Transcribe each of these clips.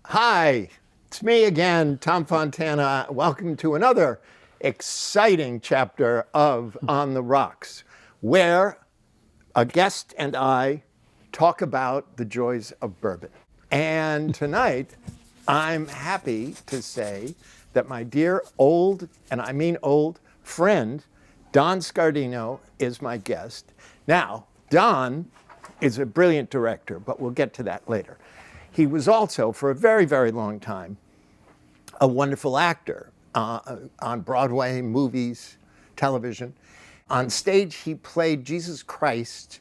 Hi, it's me again, Tom Fontana. Welcome to another exciting chapter of On the Rocks, where a guest and I talk about the joys of bourbon. And tonight, I'm happy to say that my dear old, and I mean old, friend, Don Scardino is my guest. Now, Don is a brilliant director, but we'll get to that later. He was also, for a very, very long time, a wonderful actor on Broadway, movies, television. On stage, he played Jesus Christ.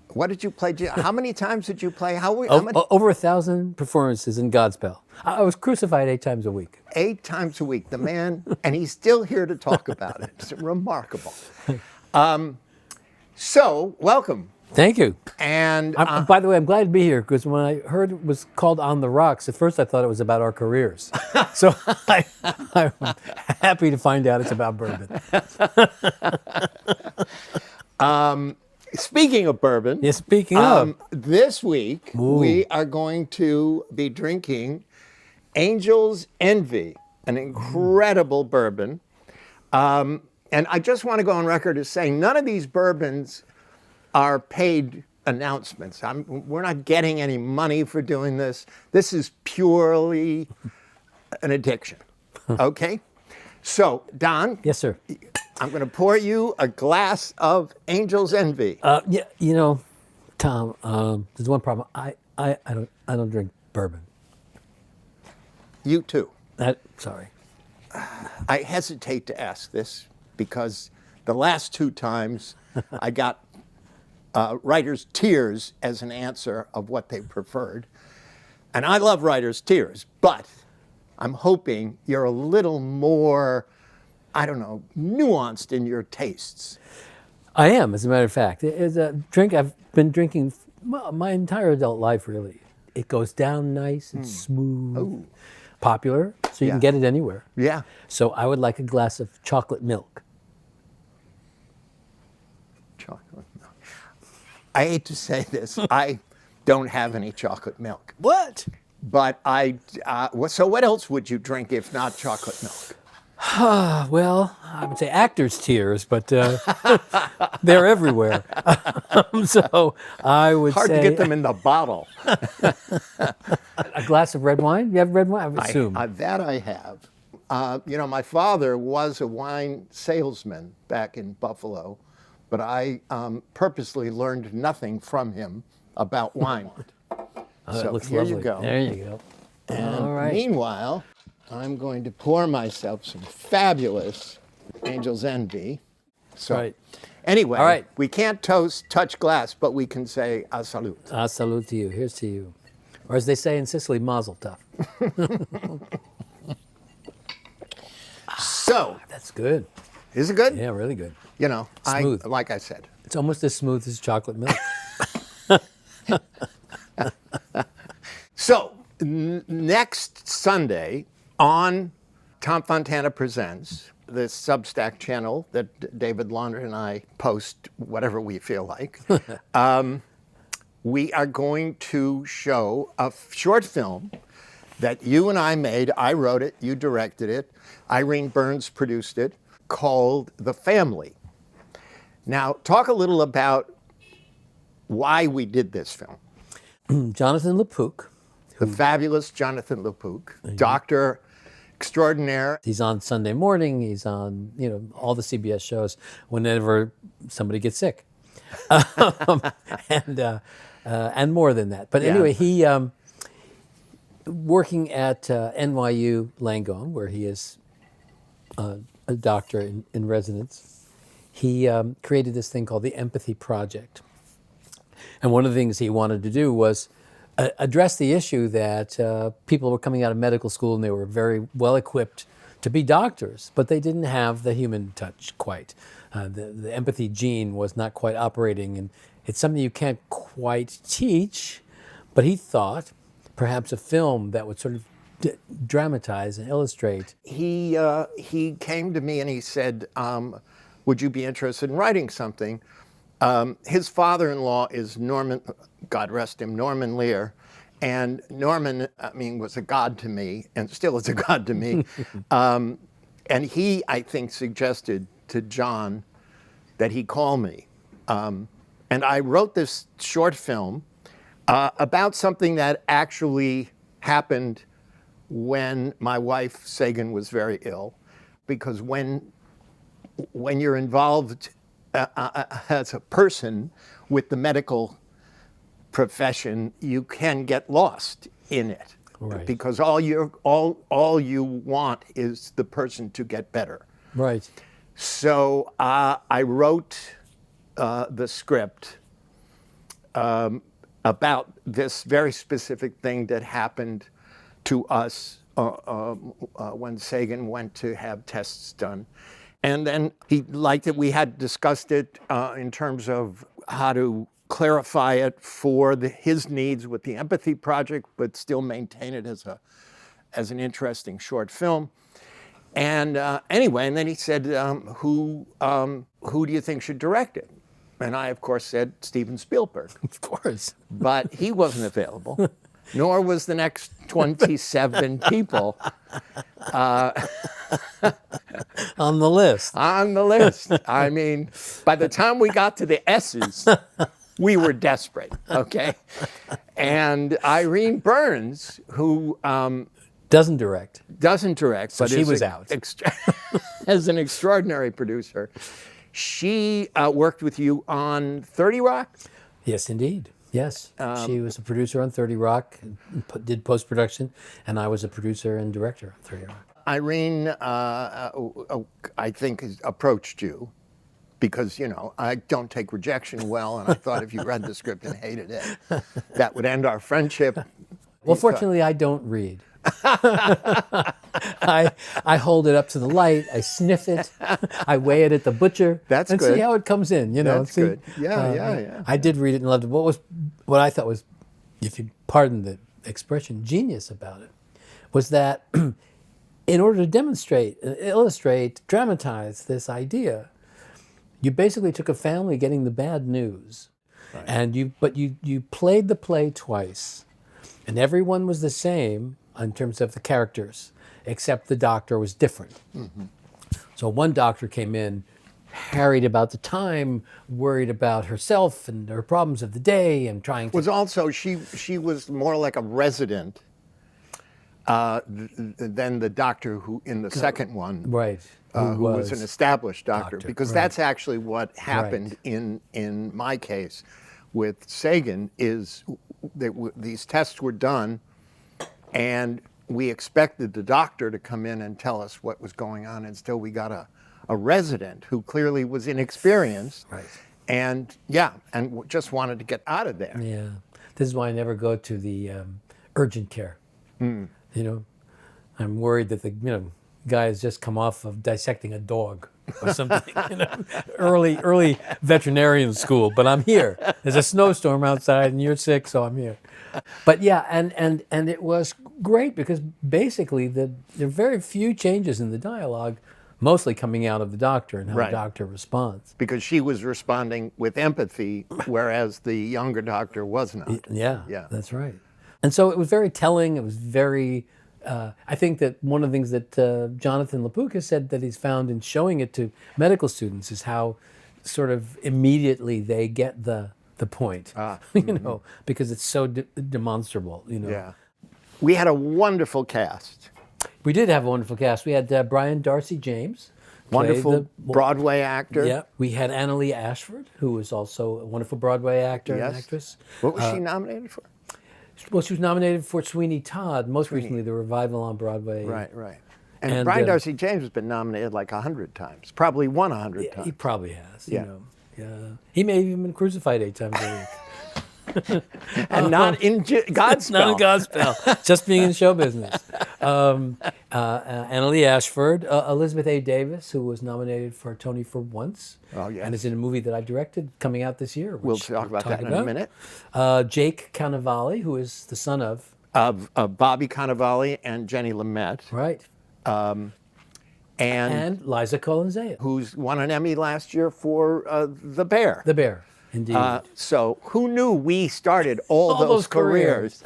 What did you play? How many times did you play? How many? Over 1,000 performances in Godspell. I was crucified 8 times a week. 8 times a week, the man, and he's still here to talk about it. It's remarkable. So, welcome. Thank you. And By the way, I'm glad to be here because when I heard it was called On the Rocks, at first I thought it was about our careers. So I'm happy to find out it's about bourbon. Speaking of bourbon, Yeah, speaking of. this week we are going to be drinking Angel's Envy, an incredible bourbon. And I just want to go on record as saying none of these bourbons are paid announcements. We're not getting any money for doing this. This is purely an addiction. Okay? So, Don. Yes, sir. I'm going to pour you a glass of Angel's Envy. Yeah, you know, Tom, there's one problem. I don't drink bourbon. You too. Sorry. I hesitate to ask this because the last 2 times I got writer's tears as an answer of what they preferred. And I love writer's tears, but I'm hoping you're a little more, I don't know, nuanced in your tastes. I am, as a matter of fact. It's a drink I've been drinking my entire adult life, really. It goes down nice, it's smooth, popular, so you can get it anywhere. Yeah. So I would like a glass of chocolate milk. Chocolate milk. I hate to say this, I don't have any chocolate milk. What? But so what else would you drink if not chocolate milk? Well, I would say actor's tears, but they're everywhere. So I would Hard say to get them in the bottle. a glass of red wine. You have red wine, I would assume. That I have. My father was a wine salesman back in Buffalo, but I purposely learned nothing from him about wine. That So looks here lovely. you go. There you go. And All right. meanwhile, I'm going to pour myself some fabulous Angel's Envy. So Right. anyway, All right. we can't touch glass, but we can say a salute. Salute to you. Here's to you. Or as they say in Sicily, mazel tov. So, That's good. is it good? Yeah, really good. You know, Smooth. like I said. It's almost as smooth as chocolate milk. So, next Sunday on Tom Fontana Presents, the Substack channel that David Launder and I post whatever we feel like, we are going to show a short film that you and I made. I wrote it, you directed it, Irene Burns produced it, called The Family. Now, talk a little about why we did this film. Jonathan LaPook. The fabulous Jonathan LaPook, doctor extraordinaire. He's on Sunday morning. He's on, all the CBS shows whenever somebody gets sick, and more than that. But anyway, he working at NYU Langone, where he is a doctor in residence. He created this thing called the Empathy Project, and one of the things he wanted to do was address the issue that people were coming out of medical school and they were very well equipped to be doctors, but they didn't have the human touch quite. The empathy gene was not quite operating, and it's something you can't quite teach, but he thought perhaps a film that would sort of dramatize and illustrate. He came to me and he said, would you be interested in writing something? His father-in-law is Norman, God rest him, Norman Lear, And Norman, I mean, was a god to me, and still is a god to me. And he, I think, suggested to John that he call me. And I wrote this short film about something that actually happened when my wife, Sagan, was very ill. Because when you're involved as a person with the medical profession, you can get lost in it. Right. Because all you want is the person to get better. Right. So I wrote the script about this very specific thing that happened to us when Sagan went to have tests done. And then he liked it. We had discussed it in terms of how to clarify it for his needs with the Empathy Project, but still maintain it as an interesting short film. And anyway, and then he said, who do you think should direct it? And I, of course, said Steven Spielberg. Of course. But he wasn't available, nor was the next 27 people On the list. on the list. I mean, by the time we got to the S's, we were desperate, okay? And Irene Burns, who Doesn't direct. doesn't direct, but she is was out. as an extraordinary producer, she worked with you on 30 Rock? Yes, indeed. Yes. She was a producer on 30 Rock, did post-production, and I was a producer and director on 30 Rock. Irene, I think, has approached you because, you know, I don't take rejection well, and I thought if you read the script and hated it, that would end our friendship. Well, fortunately, I don't read. I hold it up to the light, I sniff it, I weigh it at the butcher, That's and good. see how it comes in. You know, That's see, good. Yeah. I did read it and loved it. What I thought was, if you pardon the expression, genius about it, was that in order to demonstrate, illustrate, dramatize this idea, you basically took a family getting the bad news, Right. and you played the play twice, and everyone was the same in terms of the characters, except the doctor was different. Mm-hmm. So one doctor came in, harried about the time, worried about herself and her problems of the day, and trying to. Was also, she was more like a resident than the doctor who, in the second one, Right. who was an established doctor, because right. that's actually what happened in my case with Sagan. Is that these tests were done, and we expected the doctor to come in and tell us what was going on, and still we got a resident who clearly was inexperienced, Right. and just wanted to get out of there. Yeah. This is why I never go to the urgent care. You know, I'm worried that the guy has just come off of dissecting a dog or something. Early veterinarian school, but I'm here. There's a snowstorm outside, and you're sick, so I'm here. But yeah, and it was great because basically there are very few changes in the dialogue, mostly coming out of the doctor and how Right. the doctor responds. Because she was responding with empathy, whereas the younger doctor was not. Yeah, Yeah. that's right. And so it was very telling. It was very. I think that one of the things that Jonathan LaPuca has said that he's found in showing it to medical students is how sort of immediately they get the point, because it's so demonstrable. Yeah. We had a wonderful cast. We did have a wonderful cast. We had Brian Darcy James, Wonderful Broadway actor. Yeah, we had Annalee Ashford, who was also a wonderful Broadway actor and Yes. actress. What was she nominated for? Well, she was nominated for Sweeney Todd, most recently the revival on Broadway. Right. And And, Brian Darcy James has been nominated like 100 times. Probably won 100 He times. probably has. Yeah. Yeah. He may have even been crucified 8 times a week. And not in Godspell. Not in Godspell, just being in show business. Annalee Ashford, Elizabeth A. Davis, who was nominated for a Tony for Once, Oh, yes. and is in a movie that I directed coming out this year. We'll which talk about that in a minute. Jake Cannavale, who is the son of Of Bobby Cannavale and Jenny Lamette, right, and and Liza Colin-Zayat, who's won an Emmy last year for The Bear. the bear. Indeed. So who knew we started all those careers?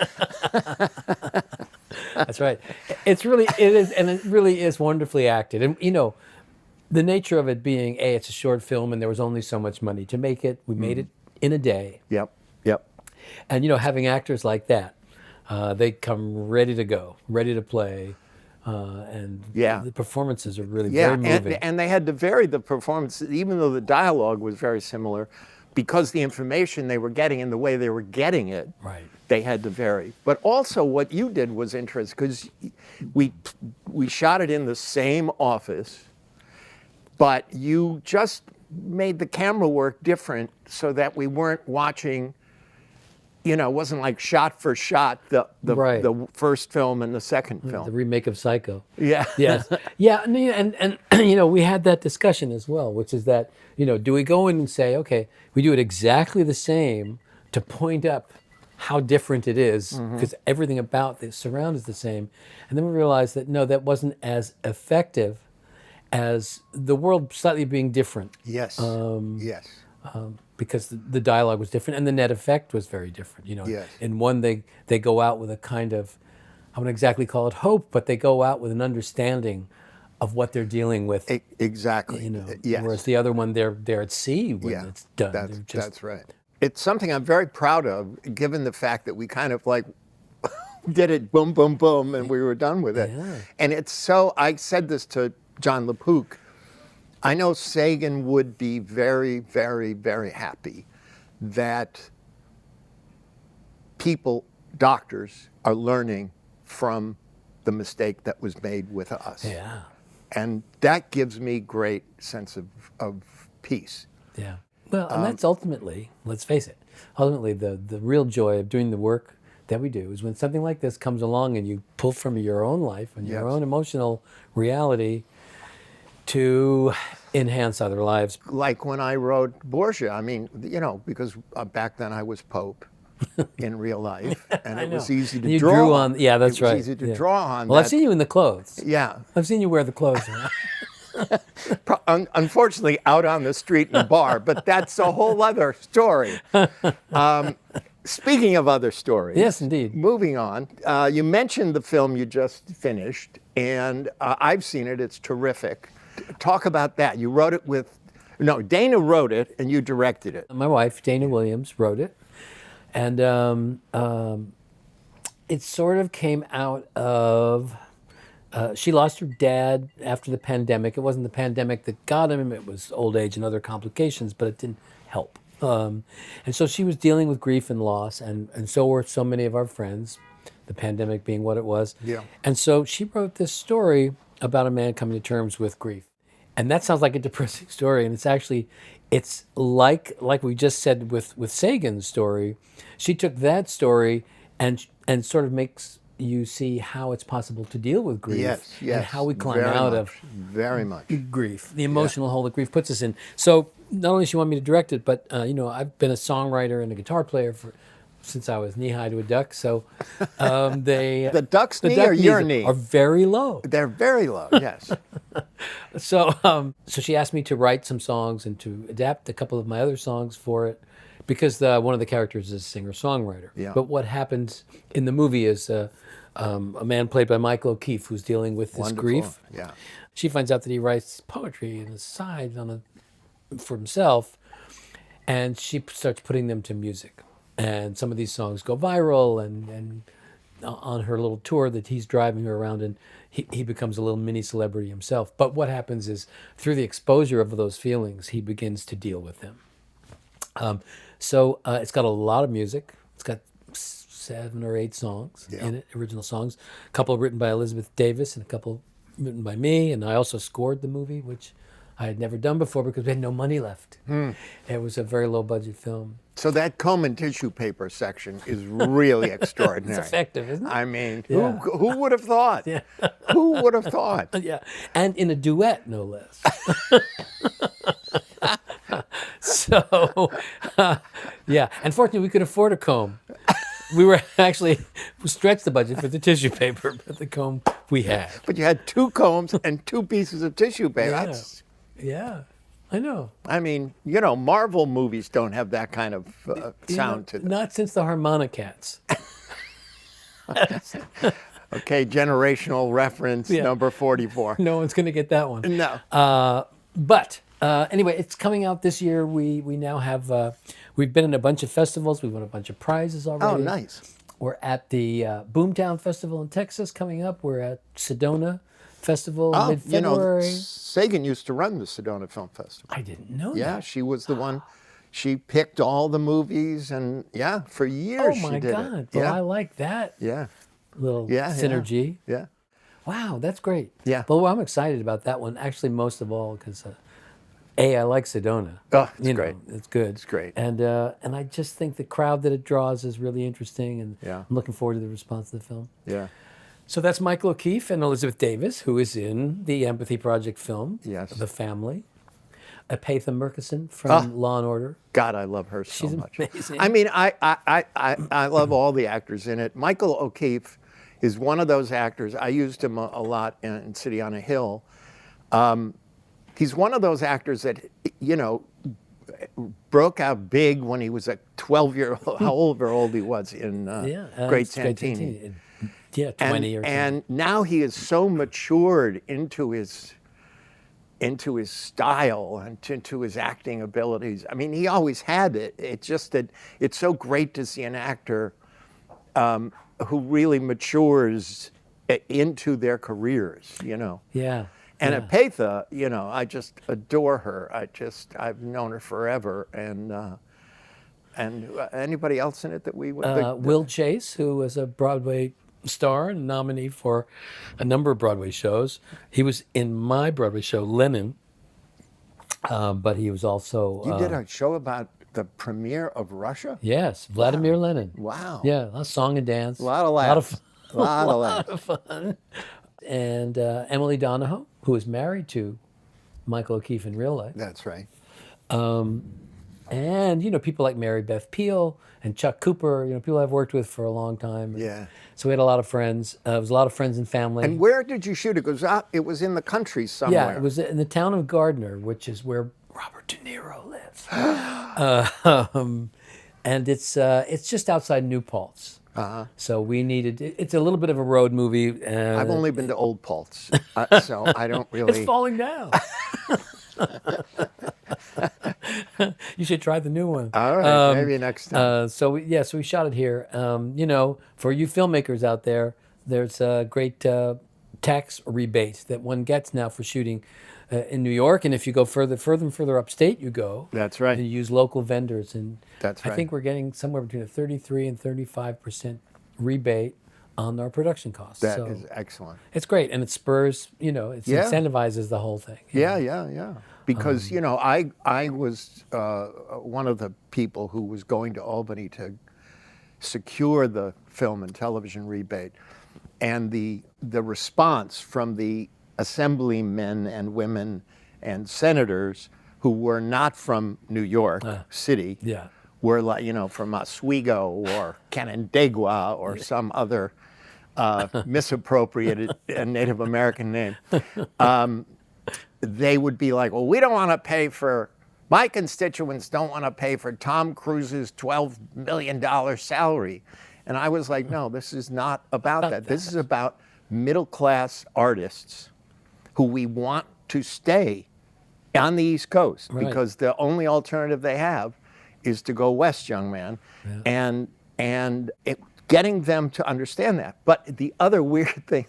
That's right. It really is wonderfully acted. And the nature of it being, it's a short film and there was only so much money to make it. We made it in a day. Yep, yep. And having actors like that, they come ready to go, ready to play. And the performances are really very moving. And they had to vary the performance, even though the dialogue was very similar, because the information they were getting and the way they were getting it, Right. they had to vary. But also what you did was interesting, because we shot it in the same office, but you just made the camera work different so that we weren't watching, it wasn't like shot for shot, Right. the first film and the second film. The remake of Psycho. Yeah. Yes. Yeah. And we had that discussion as well, which is that, do we go in and say, okay, we do it exactly the same to point up how different it is, because everything about the surround is the same. And then we realized that, no, that wasn't as effective as the world slightly being different. Yes. Yes. Because the dialogue was different and the net effect was very different. Yes. In one, they go out with a kind of, I wouldn't exactly call it hope, but they go out with an understanding of what they're dealing with. Exactly. Yes. Whereas the other one, they're at sea when it's done. That's right. It's something I'm very proud of, given the fact that we kind of like did it boom, boom, boom, and we were done with it. Yeah. And it's so, I said this to John LaPook, I know Sagan would be very, very, very happy that people, doctors, are learning from the mistake that was made with us. Yeah. And that gives me great sense of peace. Yeah. Well, and that's ultimately, let's face it, ultimately the real joy of doing the work that we do is when something like this comes along and you pull from your own life and your own emotional reality to enhance other lives. Like when I wrote Borgia, I mean, because back then I was Pope in real life, and it was easy to you draw drew on. Yeah, that's right. It was easy to draw on. Well, I've seen you in the clothes. Yeah. I've seen you wear the clothes. Unfortunately, out on the street in a bar, but that's a whole other story. Speaking of other stories. Yes, indeed. Moving on, you mentioned the film you just finished, and I've seen it. It's terrific. Talk about that. You wrote it Dana wrote it, and you directed it. My wife, Dana Williams, wrote it. And it sort of came out of, she lost her dad after the pandemic. It wasn't the pandemic that got him, it was old age and other complications, but it didn't help. And so she was dealing with grief and loss, and so were so many of our friends, the pandemic being what it was. Yeah. And so she wrote this story about a man coming to terms with grief. And that sounds like a depressing story, and it's like we just said with Sagan's story. She took that story and sort of makes you see how it's possible to deal with grief. Yes. And how we climb out of very much grief, the emotional hole that grief puts us in. So not only does she want me to direct it, but I've been a songwriter and a guitar player since I was knee high to a duck. So the duck's knee or your knee are very low. They're very low. Yes. So she asked me to write some songs and to adapt a couple of my other songs for it, because one of the characters is a singer-songwriter. Yeah. But what happens in the movie is a man played by Michael O'Keefe who's dealing with this Wonderful. grief. Yeah. She finds out that he writes poetry and aside for himself, and she starts putting them to music. And some of these songs go viral, and on her little tour that he's driving her around, and he becomes a little mini celebrity himself. But what happens is, through the exposure of those feelings, he begins to deal with them. So it's got a lot of music. It's got 7 or 8 songs in it, original songs. A couple written by Elizabeth Davis and a couple written by me. And I also scored the movie, which I had never done before because we had no money left. It was a very low budget film. So that comb and tissue paper section is really extraordinary. It's effective, isn't it? I mean, Yeah. who would have thought? Yeah. Who would have thought? Yeah, and in a duet, no less. So, yeah. Unfortunately, we could afford a comb. We were actually stretched the budget for the tissue paper, but the comb we had. But you had 2 combs and 2 pieces of tissue paper. Yeah. That's Yeah. I know. I mean, Marvel movies don't have that kind of sound to them. Not since the Harmonicats. Okay, generational reference Yeah. number 44. No one's going to get that one. No. But anyway, it's coming out this year. We now have, we've been in a bunch of festivals. We've won a bunch of prizes already. Oh, nice. We're at the Boomtown Festival in Texas coming up. We're at Sedona Festival Oh, mid-February. Sagan used to run the Sedona Film Festival. I didn't know Yeah, that. she was the one. She picked all the movies, and for years Oh my she did God. it. Well, I like that Yeah, little yeah, synergy. yeah. Wow, that's great. Yeah. Well, I'm excited about that one, actually, most of all, because I like Sedona. Oh, it's great. It's good. It's great. And I just think the crowd that it draws is really interesting, and Yeah. I'm looking forward to the response to the film. Yeah. So that's Michael O'Keefe and Elizabeth Davis, who is in the Empathy Project film, Yes. The Family. Epatha Murkison from Law and Order. God, I love her so She's much. amazing. I mean, I love all the actors in it. Michael O'Keefe is one of those actors. I used him a lot in City on a Hill. He's one of those actors that, broke out big when he was a 12-year-old, however old he was in Great Santini. Yeah, 20 or something. And now he is so matured into his style and into his acting abilities. I mean, he always had it. It's just that it's so great to see an actor who really matures into their careers, Yeah. And yeah. Epatha, I just adore her. I've known her forever. And anybody else in it that we would? Will Chase, who was a Broadway star and nominee for a number of Broadway shows. He was in my Broadway show, Lenin, but he was also... You did a show about the premiere of Russia? Yes, Vladimir Lenin. Wow. Yeah, a lot of song and dance. A lot of laughs. A lot of fun. And Emily Donahoe, who is married to Michael O'Keefe in real life. That's right. And, people like Mary Beth Peale and Chuck Cooper, people I've worked with for a long time. Yeah. So we had a lot of friends. It was a lot of friends and family. And where did you shoot it? It was in the country somewhere. Yeah, it was in the town of Gardner, which is where Robert De Niro lives. And it's just outside New Paltz. Uh-huh. So we needed, it's a little bit of a road movie. I've only been to Old Paltz, so I don't really... It's falling down. You should try the new one. All right, maybe next time. So we shot it here. For you filmmakers out there, there's a great tax rebate that one gets now for shooting in New York, and if you go further and further upstate, you go. That's right. And you use local vendors, and That's I right. think we're getting somewhere between a 33 and 35% rebate on our production costs. That so is excellent. it's great, and it spurs, it Yeah. incentivizes the whole thing. Yeah. Because, I was one of the people who was going to Albany to secure the film and television rebate. And the response from the assemblymen and women and senators who were not from New York City Yeah. were like, from Oswego or Canandaigua or some other misappropriated Native American name. They would be like, well, we don't want to pay for, my constituents don't want to pay for Tom Cruise's $12 million salary. And I was like, no, this is not about that. This is about middle-class artists who we want to stay on the East Coast because the only alternative they have is to go west, young man. Yeah. And getting them to understand that. But the other weird thing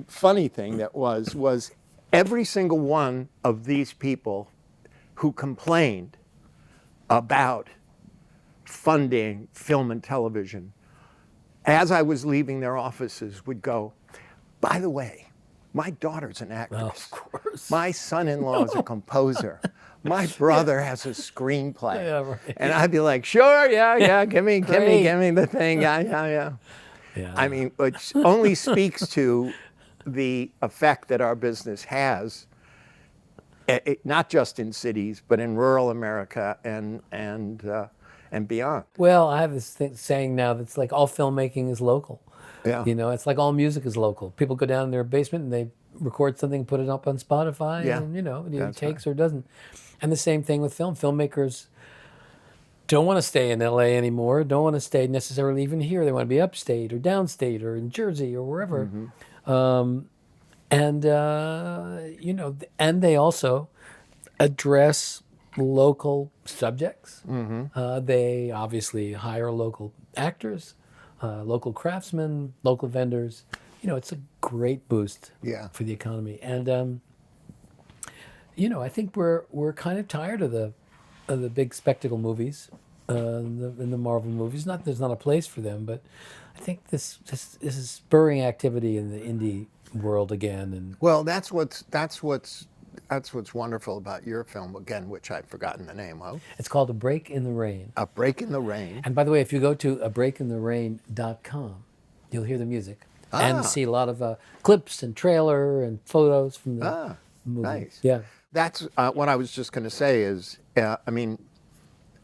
funny thing that was every single one of these people who complained about funding film and television, as I was leaving their offices, would go, by the way, my daughter's an actress. Oh, of course. My son-in-law is a composer. My brother has a screenplay. Yeah, right. And I'd be like, sure, yeah, give me the thing, yeah. I mean, which only speaks to the effect that our business has, not just in cities, but in rural America and beyond. Well, I have this saying now that's like all filmmaking is local. Yeah. It's like all music is local. People go down in their basement and they record something, put it up on Spotify, Yeah, and it either that's takes or doesn't. And the same thing with film. Filmmakers don't want to stay in LA anymore, don't want to stay necessarily even here. They want to be upstate or downstate or in Jersey or wherever. And, and they also address local subjects. They obviously hire local actors, local craftsmen, local vendors. It's a great boost Yeah. for the economy. And, I think we're kind of tired of the big spectacle movies, and the Marvel movies. Not there's not a place for them, but I think this is spurring activity in the indie world again. And Well, that's what's wonderful about your film again, which I've forgotten the name of. it's called A Break in the Rain. A Break in the Rain. And by the way, if you go to abreakinthe.rain.com, you'll hear the music and see a lot of clips and trailer and photos from the movie. Nice. Yeah. That's what I was just going to say is, I mean,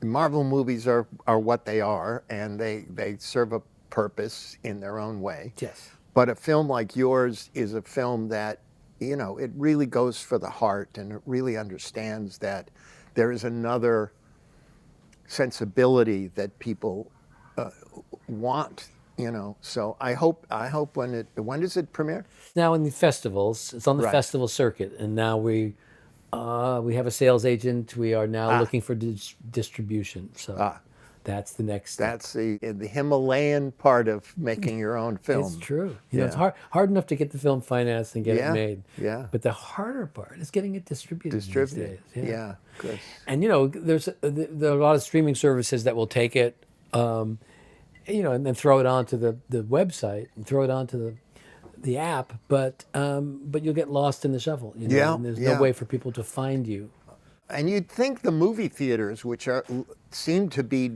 Marvel movies are what they are, and they serve a purpose in their own way. Yes. But a film like yours is a film that, it really goes for the heart, and it really understands that there is another sensibility that people want. So I hope when does it premiere? Now in the festivals, it's on the Right. festival circuit, and now we have a sales agent. We are now looking for distribution. So that's the next step. That's the Himalayan part of making your own film. It's true. Yeah. It's hard enough to get the film financed and get Yeah, it made. yeah. But the harder part is getting it distributed. These days. Yeah. Good. And there are a lot of streaming services that will take it, and then throw it onto the website and throw it onto the app. But you'll get lost in the shuffle. Yeah, And there's yeah. no way for people to find you. And you'd think the movie theaters, which seem to be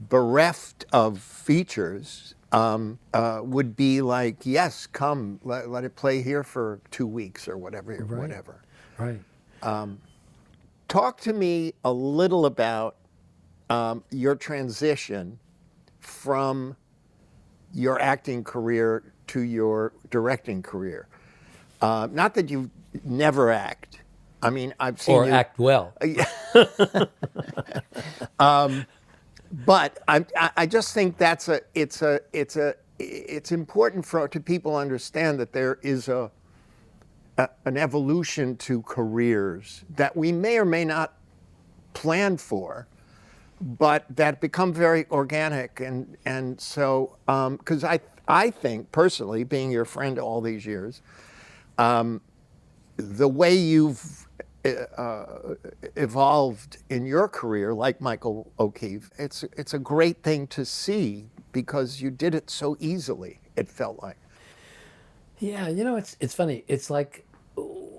bereft of features, would be like, yes, come, let it play here for 2 weeks or whatever. Whatever. Right. Talk to me a little about your transition from your acting career to your directing career. Not that you never act. I mean, I've seen Or you act well. But I just think it's important to people understand that there is an evolution to careers that we may or may not plan for, but that become very organic. And so, because I think personally, being your friend all these years, the way you've evolved in your career, like Michael O'Keefe, it's a great thing to see because you did it so easily, it felt like. Yeah, it's funny. It's like,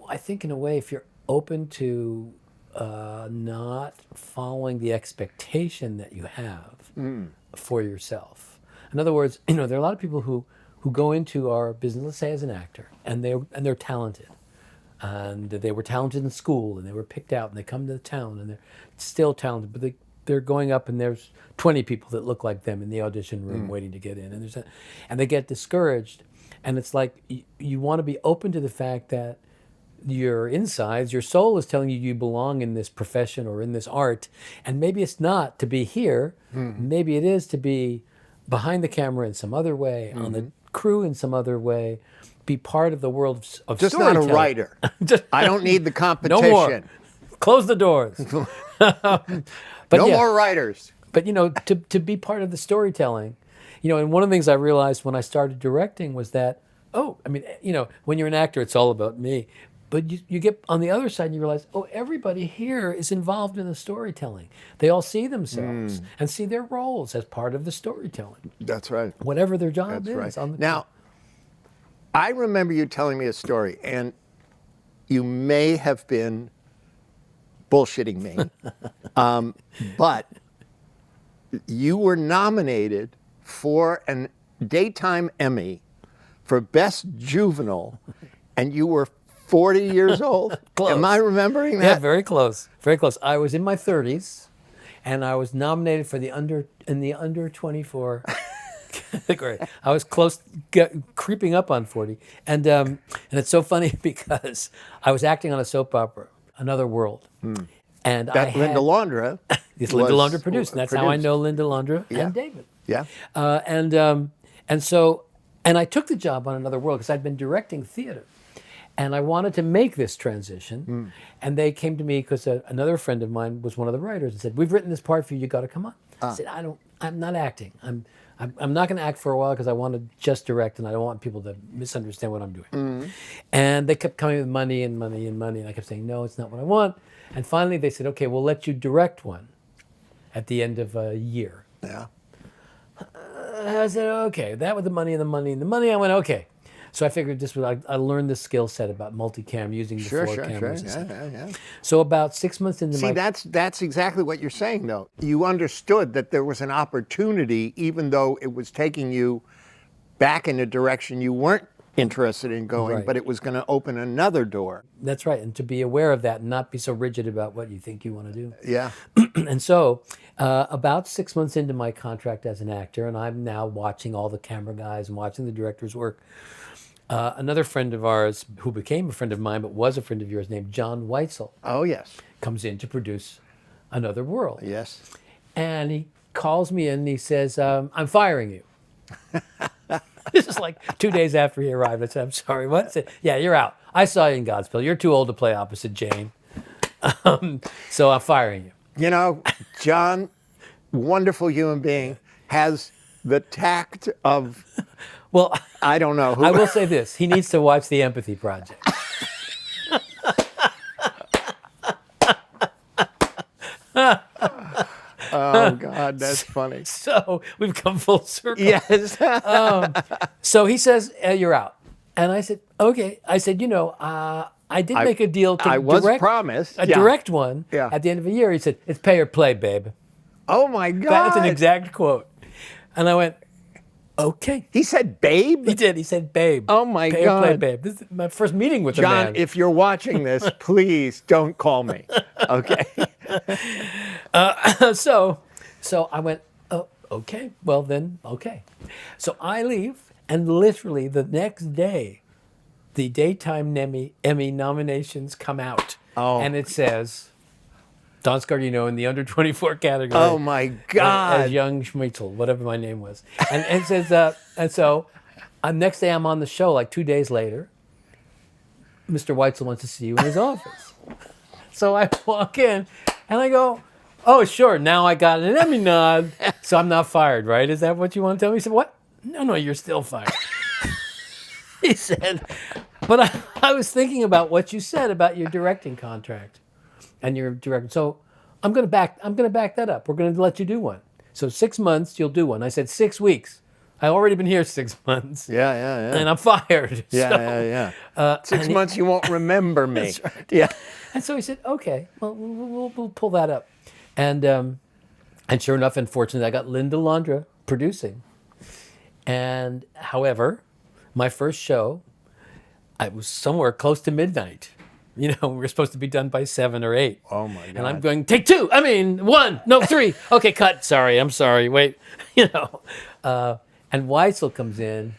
I think in a way, if you're open to not following the expectation that you have for yourself. In other words, there are a lot of people who go into our business, let's say as an actor, and they're talented. And they were talented in school, and they were picked out, and they come to the town, and they're still talented, but they're going up, and there's 20 people that look like them in the audition room waiting to get in, and they get discouraged. And it's like you want to be open to the fact that your insides, your soul is telling you belong in this profession or in this art, and maybe it's not to be here, maybe it is to be behind the camera in some other way, on the crew in some other way, be part of the world of Just storytelling. not a writer. I don't need the competition. No more. Close the doors. But no yeah, more writers. But to be part of the storytelling, and one of the things I realized when I started directing was that, when you're an actor, it's all about me. But you get on the other side and you realize, everybody here is involved in the storytelling. They all see themselves and see their roles as part of the storytelling. That's right. Whatever their job That's is. right. On the Now, I remember you telling me a story, and you may have been bullshitting me, but you were nominated for a daytime Emmy for Best Juvenile, and you were 40 years old. Close. Am I remembering Yeah, that? very close. Very close. I was in my 30s, and I was nominated for the under 24 category. I was close, creeping up on 40. And it's so funny because I was acting on a soap opera, Another World. And I That had, Linda Laundra. It's Linda was Laundra produced. And that's how I know Linda Laundra and David. Yeah. And I took the job on Another World because I'd been directing theater. And I wanted to make this transition. And they came to me because another friend of mine was one of the writers and said, "We've written this part for you. You got to come on." I said, I'm not acting. I'm not going to act for a while because I want to just direct and I don't want people to misunderstand what I'm doing. And they kept coming with money and money and money. And I kept saying, no, it's not what I want. And finally they said, okay, we'll let you direct one at the end of a year. Yeah. I said, okay, that with the money and the money and the money. I went, okay. So I figured this was, I learned the skill set about multicam, using the four cameras. And stuff. Yeah. So about 6 months into See, that's exactly what you're saying, though. You understood that there was an opportunity, even though it was taking you back in a direction you weren't interested in going, Right. but it was going to open another door. That's right. And to be aware of that and not be so rigid about what you think you want to do. Yeah. And so about 6 months into my contract as an actor, and I'm now watching all the camera guys and watching the director's work, another friend of ours who became a friend of mine but was a friend of yours named John Weitzel Oh, yes. comes in to produce Another World. Yes. And he calls me in and he says, I'm firing you. This is like 2 days after he arrived. I said, I'm sorry, what? He said, yeah, you're out. I saw you in Godspell. You're too old to play opposite Jane. So I'm firing you. You know, John, wonderful human being, has the tact of, Well, I don't know who. I will say this. He needs to watch The Empathy Project. Oh, God, that's funny. So we've come full circle. Yes. So he says, you're out. And I said, okay. I said, I did make a deal to I was direct promised. a Yeah. direct one Yeah. at the end of a year. He said, it's pay or play, babe. Oh, my God. That's an exact quote. And I went, okay. He said, babe? He did. He said, babe. Oh, my pay or play, God. babe. This is my first meeting with the John, man. if you're watching this, please don't call me. Okay. So I went, oh, okay. Well, then, okay. So I leave, and literally the next day, the Daytime Emmy nominations come out. Oh. And it says, Don Scardino in the under 24 category. Oh, my God. As young Schmeitzel, whatever my name was. And it says, and so next day I'm on the show, like 2 days later. Mr. Weitzel wants to see you in his office. So I walk in and I go, oh, sure, now I got an Emmy nod, so I'm not fired, right? Is that what you want to tell me? He said, what? No, you're still fired. He said, but I was thinking about what you said about your directing contract and your director. So I'm going to back that up. We're going to let you do one. So 6 months, you'll do one. I said 6 weeks. I already been here 6 months. Yeah. And I'm fired. Yeah. 6 and months, you won't remember me. That's right. Yeah. And so he said, okay, well, we'll pull that up. And sure enough, unfortunately, I got Linda Laundra producing. And however, my first show, I was somewhere close to midnight. We were supposed to be done by 7 or 8. Oh, my God. And I'm going, take 2. 1. No, 3. Okay, cut. Sorry. I'm sorry. Wait. And Weitzel comes in.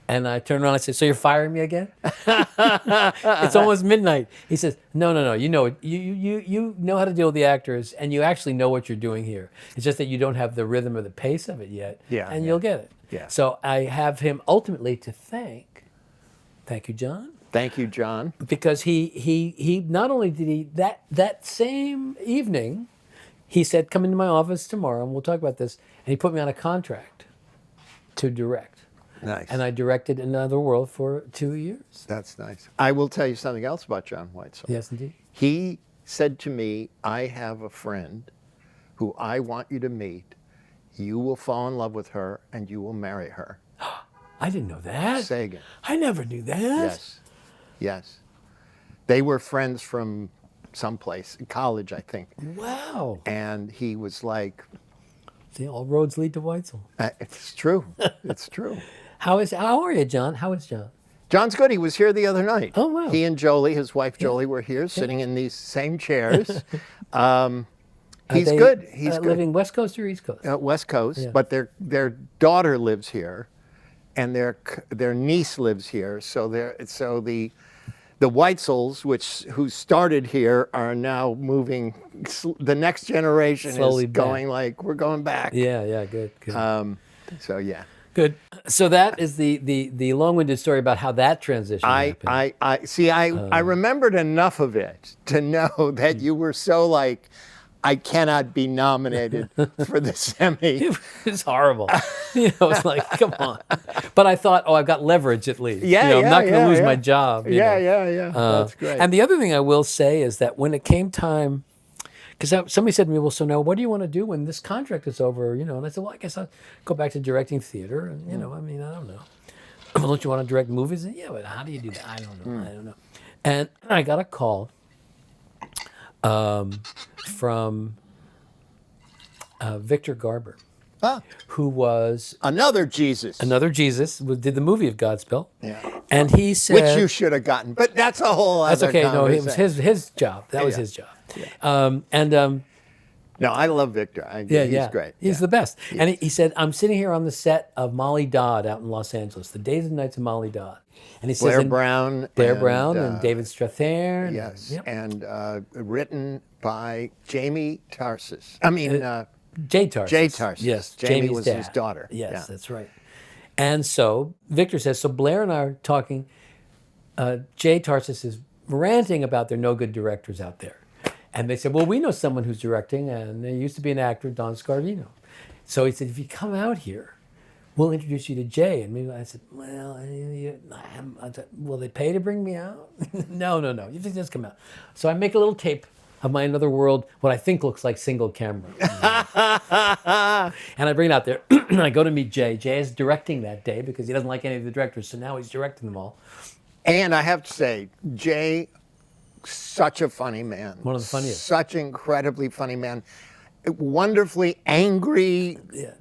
And I turn around and I say, so you're firing me again? It's almost midnight. He says, no. You know how to deal with the actors, and you actually know what you're doing here. It's just that you don't have the rhythm or the pace of it yet. Yeah, And yeah. you'll get it. Yeah. So I have him ultimately to thank you, John, Thank you, John. because he not only did he, that same evening, he said, come into my office tomorrow, and we'll talk about this. And he put me on a contract to direct. Nice. And I directed Another World for 2 years. That's nice. I will tell you something else about John Weitzel. Yes, indeed. He said to me, I have a friend who I want you to meet. You will fall in love with her and you will marry her. I didn't know that. Sagan. I never knew that. Yes. They were friends from someplace, in college, I think. Wow. And he was like, See, all roads lead to Weitzel. it's true. It's true. How are you, John? How is John? John's good. He was here the other night. Oh, wow. He and Jolie, his wife Jolie, were here sitting in these same chairs. He's Are they, good. He's good. living West Coast or East Coast? West Coast, Yeah. but their daughter lives here. and their niece lives here. So the Weitzel's, who started here, are now moving. The next generation Slowly is back. going like, we're going back. Yeah, good. So yeah. Good. So that is the long-winded story about how that transition happened. I remembered enough of it to know that you were so like, I cannot be nominated for the Emmy. It's horrible. It's like, come on. But I thought, I've got leverage at least. Yeah, I'm not going to lose yeah. my job. Yeah. That's great. And the other thing I will say is that when it came time, because somebody said to me, well, so now what do you want to do when this contract is over? And I said, well, I guess I'll go back to directing theater. And, I don't know. Well, don't you want to direct movies? And, yeah, but how do you do that? I don't know. And I got a call from Victor Garber, who was Another Jesus. did the movie of Godspell. Yeah. And he said... Which you should have gotten, but that's a whole That's other okay. No, it was conversation. his job. That was his job. Yeah. No, I love Victor. He's great. He's the best. And he said, I'm sitting here on the set of Molly Dodd out in Los Angeles, The Days and Nights of Molly Dodd. And he says, Blair Brown and David Strathairn. Yes, Yep. and written by Jamie Tarsis. Jay Tarsis. Jay Tarsis. Yes, Jamie Jamie's was dad. his daughter. Yes, Yeah. that's right. And so Victor says, so Blair and I are talking. Jay Tarsis is ranting about there are no good directors out there. And they said, well, we know someone who's directing, and there used to be an actor, Don Scardino. So he said, if you come out here, we'll introduce you to Jay. And maybe I said, well, will they pay to bring me out? No. You just come out. So I make a little tape of my Another World, what I think looks like single camera. And I bring it out there. And I go to meet Jay. Jay is directing that day because he doesn't like any of the directors. So now he's directing them all. And I have to say, Jay, such a funny man. One of the funniest. Such incredibly funny man. Wonderfully angry,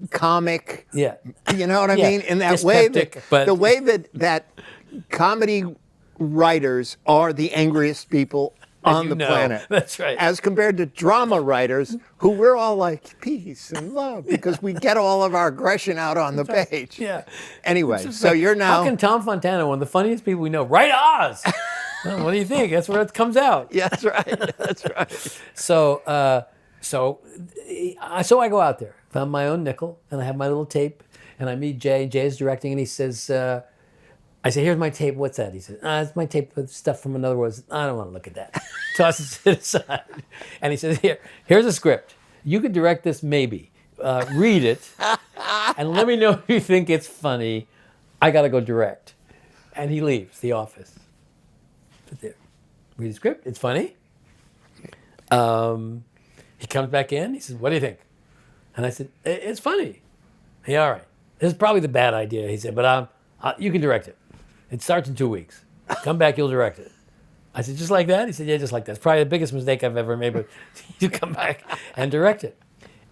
comic. Yeah. You know what I Yeah. mean? In that way, Dyspeptic, but- the way that comedy writers are the angriest people on the planet. That's right. As compared to drama writers, who we're all like peace and love because we get all of our aggression out on the page. Yeah. Anyway, so you're now. How can Tom Fontana, one of the funniest people we know, write Oz? Well, what do you think? That's where it comes out. Yeah, that's right. That's right. So I go out there, found my own nickel, and I have my little tape, and I meet Jay. Jay's directing, and he says, I say, here's my tape. What's that? He says, it's my tape with stuff from Another World. I don't want to look at that. Tosses it aside. And he says, here's a script. You could direct this maybe. Read it, and let me know if you think it's funny. I got to go direct. And he leaves the office. But there, read the script. It's funny. He comes back in. He says, what do you think? And I said, it's funny. Yeah, all right. This is probably the bad idea, he said, but you can direct it. It starts in 2 weeks. Come back, you'll direct it. I said, just like that? He said, yeah, just like that. It's probably the biggest mistake I've ever made, but you come back and direct it.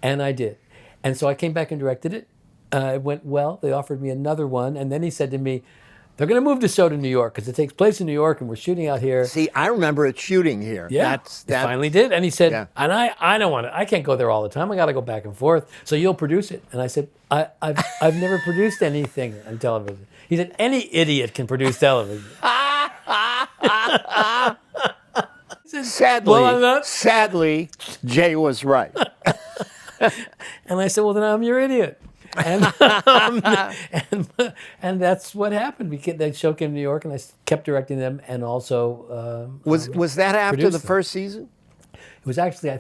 And I did. And so I came back and directed it. It went well. They offered me another one. And then he said to me, they're going to move the show to New York because it takes place in New York and we're shooting out here. See, I remember it shooting here. Yeah, it finally did. And he said, and I don't want to, I can't go there all the time. I got to go back and forth. So you'll produce it. And I said, I've never produced anything on television. He said, any idiot can produce television. Sadly, Jay was right. And I said, well, then I'm your idiot. And and that's what happened. That show came to New York, and I kept directing them, and also was that after the first season? It was actually,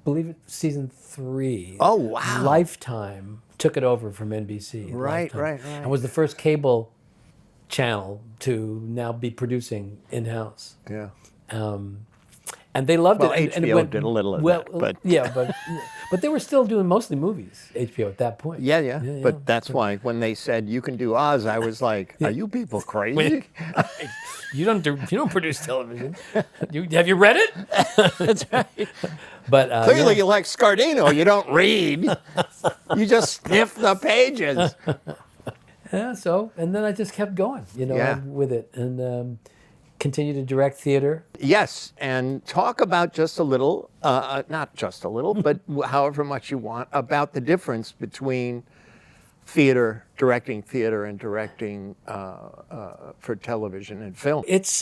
believe it, season 3. Oh wow! Lifetime took it over from NBC. Right. And was the first cable channel to now be producing in-house. Yeah. And they loved well, it. HBO and it went, did a little of that, but yeah, but they were still doing mostly movies. HBO at that point. Yeah. But that's why when they said you can do Oz, I was like, are you people crazy? You don't produce television. Have you read it? That's right. But clearly you like Scardino. You don't read. You just sniff the pages. Yeah. So and then I just kept going, with it and. Continue to direct theater. Yes, and talk about just a little, not just a little, but however much you want, about the difference between directing theater and directing for television and film? It's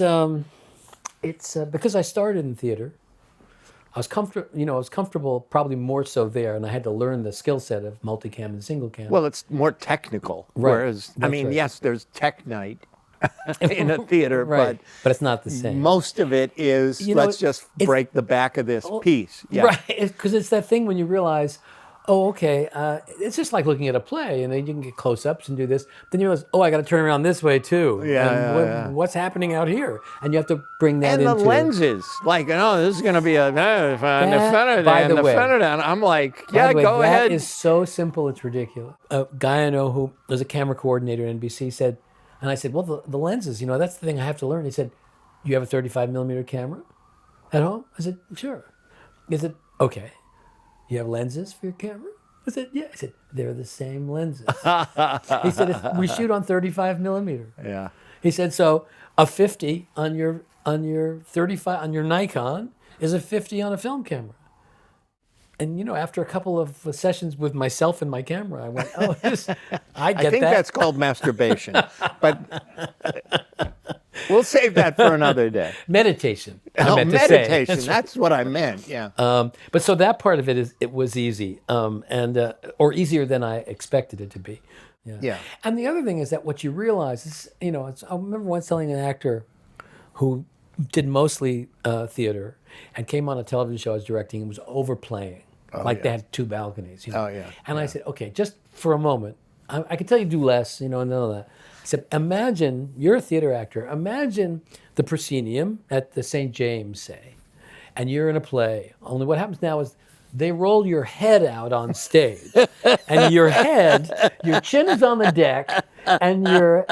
because I started in theater. I was comfortable, I was comfortable probably more so there, and I had to learn the skill set of multicam and single cam. Well, it's more technical. Right. Whereas, I That's mean, right. yes, there's tech night in a theater, Right. But it's not the same. most of it is let's just break the back of this piece. Yeah. Right, because it's that thing when you realize, oh, okay, it's just like looking at a play, and then you can get close-ups and do this. Then you realize, oh, I got to turn around this way too. Yeah, What's happening out here? And you have to bring that And into... the lenses, like, this is going to be a the fender by down, the the way- fender down. I'm like, By yeah, the way, go ahead. That is so simple, it's ridiculous. A guy I know who was a camera coordinator at NBC said, and I said, well, the lenses, that's the thing I have to learn. He said, you have a 35 millimeter camera at home? I said, sure. He said, okay. You have lenses for your camera? I said, yeah. He said, they're the same lenses. He said, we shoot on 35 millimeter. Yeah. He said, so a 50 on your 35 on your Nikon is a 50 on a film camera. And after a couple of sessions with myself and my camera, I went, oh, I get I think that. that's called masturbation, but we'll save that for another day. Meditation. I meant to say. Meditation. That's what I meant. Yeah. But so that part of it was easy, or easier than I expected it to be. Yeah. And the other thing is that what you realize is, I remember once telling an actor who did mostly theater and came on a television show I was directing and was overplaying, they had two balconies. Oh, yeah. And I said, okay, just for a moment, I can tell you do less, and none of that. I said, imagine, you're a theater actor, imagine the proscenium at the St. James, say, and you're in a play. Only what happens now is they roll your head out on stage, and your chin is on the deck, and your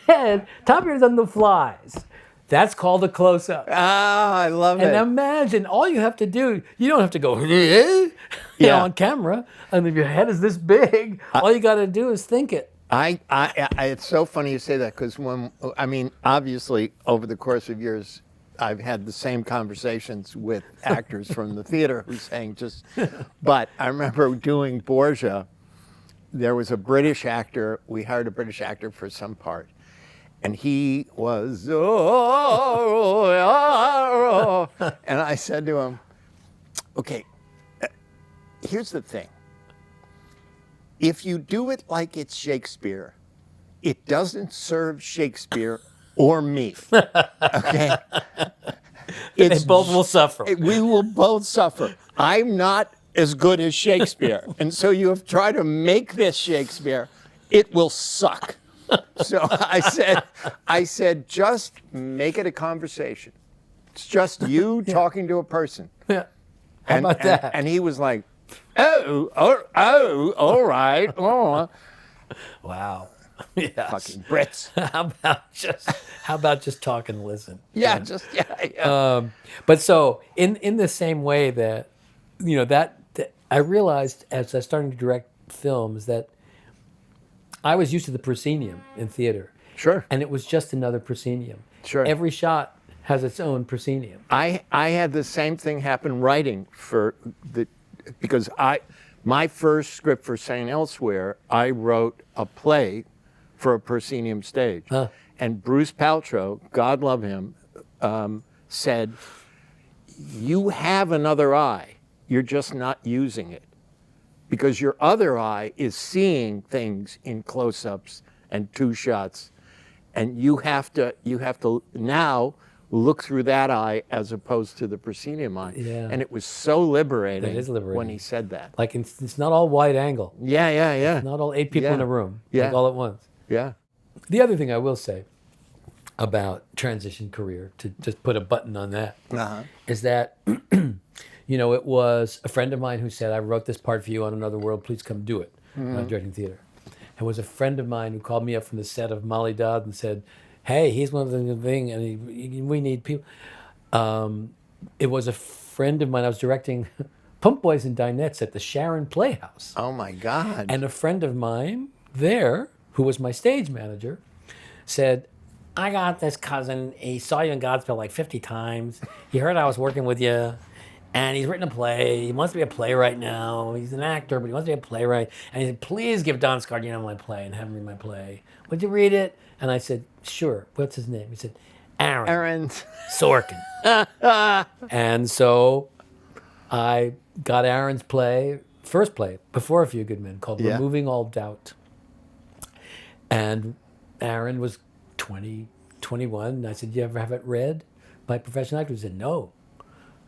head, top of your head is on the flies. That's called a close-up. Ah, I love And it. imagine, all you have to do, you don't have to go on camera, and if your head is this big, all you got to do is think it. It's so funny you say that because obviously over the course of years, I've had the same conversations with actors from the theater who's saying but I remember doing Borgia. There was a British actor. We hired a British actor for some part. And he was, and I said to him, okay, here's the thing. If you do it like it's Shakespeare, it doesn't serve Shakespeare or me, okay? They both will suffer. We will both suffer. I'm not as good as Shakespeare. And so you have tried to make this Shakespeare. It will suck. So I said, just make it a conversation. It's just you talking to a person. Yeah. How about that? And he was like, all right. Oh. Wow. Yes. Fucking Brits. How about just talk and listen? Yeah, But so in the same way that that I realized as I started to direct films that I was used to the proscenium in theater. Sure. And it was just another proscenium. Sure. Every shot has its own proscenium. I had the same thing happen writing because my first script for St. Elsewhere, I wrote a play for a proscenium stage. And Bruce Paltrow, God love him, said, you have another eye, you're just not using it. Because your other eye is seeing things in close-ups and two shots, and you have to now look through that eye as opposed to the proscenium eye. Yeah. And it was so liberating, That is liberating. when he said that. Like it's not all wide angle. Yeah. Not all 8 people in a room. Yeah. Like all at once. Yeah. The other thing I will say about transition career, to just put a button on that, is that it was a friend of mine who said, I wrote this part for you on Another World, please come do it, directing theater. It was a friend of mine who called me up from the set of Molly Dodd and said, hey, he's one of the thing, and we need people. It was a friend of mine, I was directing Pump Boys and Dinettes at the Sharon Playhouse. Oh my God. And a friend of mine there, who was my stage manager, said, I got this cousin, he saw you in Godspell like 50 times, he heard I was working with you, And he's written a play. He wants to be a playwright now. He's an actor, but he wants to be a playwright. And he said, please give Don Scardino my play and have him read my play. Would you read it? And I said, sure. What's his name? He said, Aaron Aaron. Sorkin. And so I got Aaron's play, first play, before A Few Good Men, called Yeah. Removing All Doubt. And Aaron was 20, 21. And I said, you ever have it read by a professional actor? He said, no.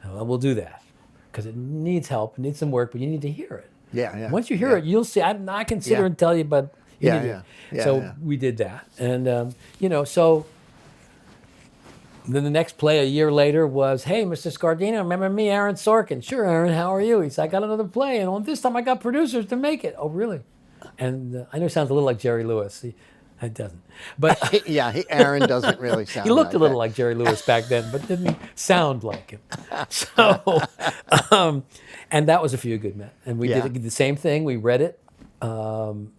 Well, we'll do that because it needs help, it needs some work, but you need to hear it. Yeah, yeah. Once you hear it, you'll see. I can sit here and tell you, but you need to. So we did that. And, so then the next play a year later was, hey, Mr. Scardino, remember me, Aaron Sorkin? Sure, Aaron, how are you? He said, I got another play, and this time I got producers to make it. Oh, really? And I know it sounds a little like Jerry Lewis. It doesn't. But Aaron doesn't really sound he looked like a little that. like Jerry Lewis back then, but didn't sound like him. So, and that was A Few Good Men. And we did the same thing. We read it. And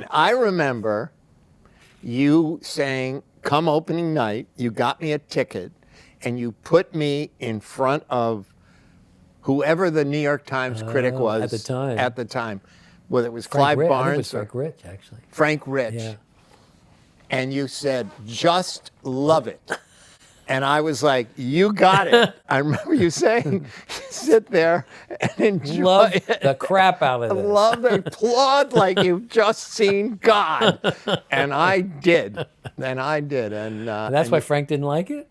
I remember you saying, come opening night, you got me a ticket, and you put me in front of whoever the New York Times critic was at the time. At the time, whether it was Clive I think it Barnes was or Frank Rich, actually. Frank Rich. Yeah. And you said, just love it. And I was like, you got it. I remember you saying, sit there and enjoy Love it. the crap out of this. Love and applaud like you've just seen God. And I did. And I did. And That's why Frank didn't like it?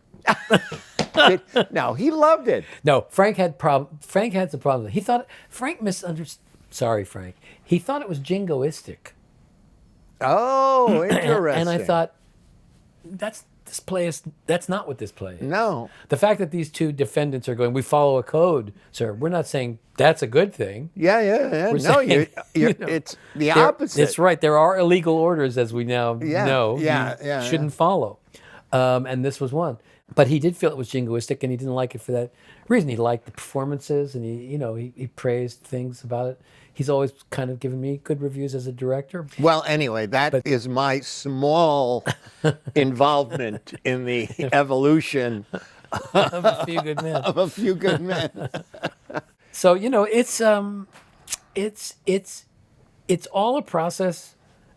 no, he loved it. No, Frank had some problem. He thought, Frank misunderstood. Sorry, Frank. He thought it was jingoistic. Oh, interesting. And I thought, that's not what this play is. No. The fact that these two defendants are going, we follow a code, sir. We're not saying that's a good thing. Yeah. We're No, saying, it's the opposite. It's right. There are illegal orders, as we now know, Yeah, shouldn't follow. And this was one. But he did feel it was jingoistic, and he didn't like it for that reason. He liked the performances, and he praised things about it. He's always kind of given me good reviews as a director. Well, anyway, that is my small involvement in the evolution Of A Few Good Men. of A Few Good Men. So it's all a process,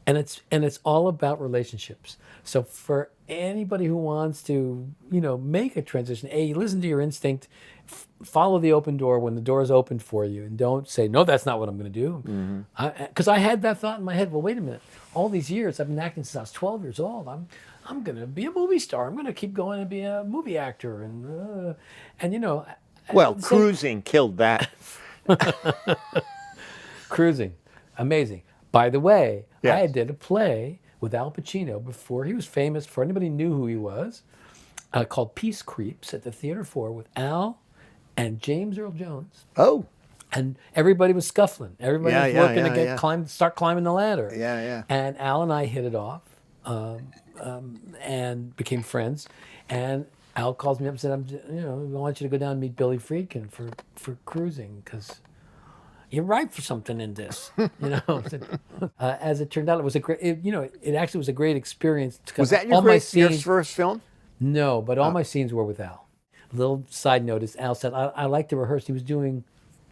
and it's all about relationships. So for anybody who wants to make a transition, listen to your instinct, follow the open door when the door is opened for you, and don't say no, that's not what I'm going to do. Because I had that thought in my head. Well, wait a minute. All these years I've been acting since I was 12 years old. I'm going to be a movie star. I'm going to keep going and be a movie actor, and Well, cruising killed that. Cruising, amazing. By the way, Yes. I did a play with Al Pacino before he was famous, before anybody knew who he was, called Peace Creeps at the Theater 4 with Al and James Earl Jones. Oh, And everybody was scuffling. Everybody was working to start climbing the ladder. Yeah. And Al and I hit it off and became friends. And Al calls me up and said, I want you to go down and meet Billy Friedkin for Cruising, because you're right for something in this. As it turned out, it was a great. It actually was a great experience. was that all my your scenes, first film? No, but all my scenes were with Al. A little side note is Al said, I like to rehearse. He was doing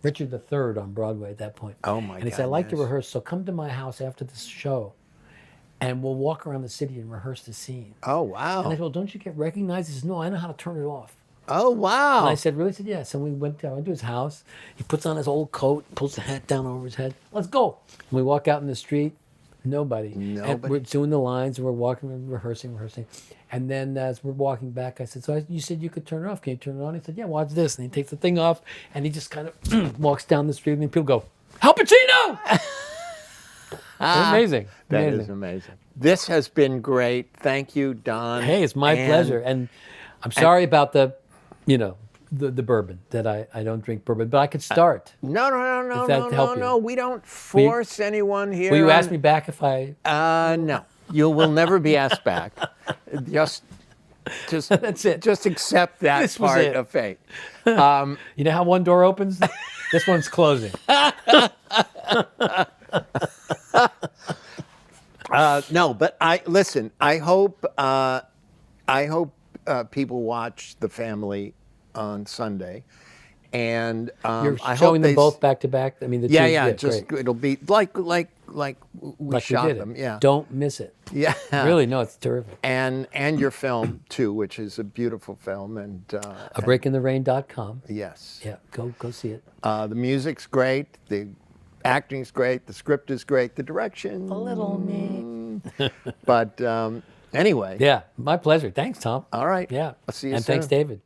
Richard III on Broadway at that point. Oh, my And he said, I like to goodness. rehearse, so come to my house after this show, and we'll walk around the city and rehearse the scene. Oh, And I wow. said, well, don't you get recognized? He says, no, I know how to turn it off. Oh, wow. And I said, really? He said, yeah. So we went down to his house. He puts on his old coat, pulls the hat down over his head. Let's go. And we walk out in the street. Nobody. And we're doing the lines, and we're walking and rehearsing. And then as we're walking back, I said, so you said you could turn it off. Can you turn it on? He said, yeah, watch this. And he takes the thing off, and he just kind of walks down the street, and people go, Al Pacino! Amazing. That is amazing. This has been great. Thank you, Don. Hey, it's my pleasure. And I'm sorry about the bourbon, that I don't drink bourbon, but I could start. No, If that help you. no. We don't force anyone here. Will you ask me back if I... No. You will never be asked back. Just That's it. Just accept that This was part it. of fate. You know how one door opens? This one's closing. No, but listen. I hope people watch The Family on Sunday, and You're I hope showing them they both back to back. I mean, the two. yeah, just great. it'll be like we Like we shot did them. it. Yeah, Don't miss it. yeah. Really, no, it's terrific. And your film too, which is a beautiful film, and abreakintherain.com. yes, Yeah, go see it. the music's great, the acting's great, the script is great, the direction. A little me. But anyway, Yeah, my pleasure. Thanks, Tom. all right. Yeah. I'll see you and soon. thanks, David.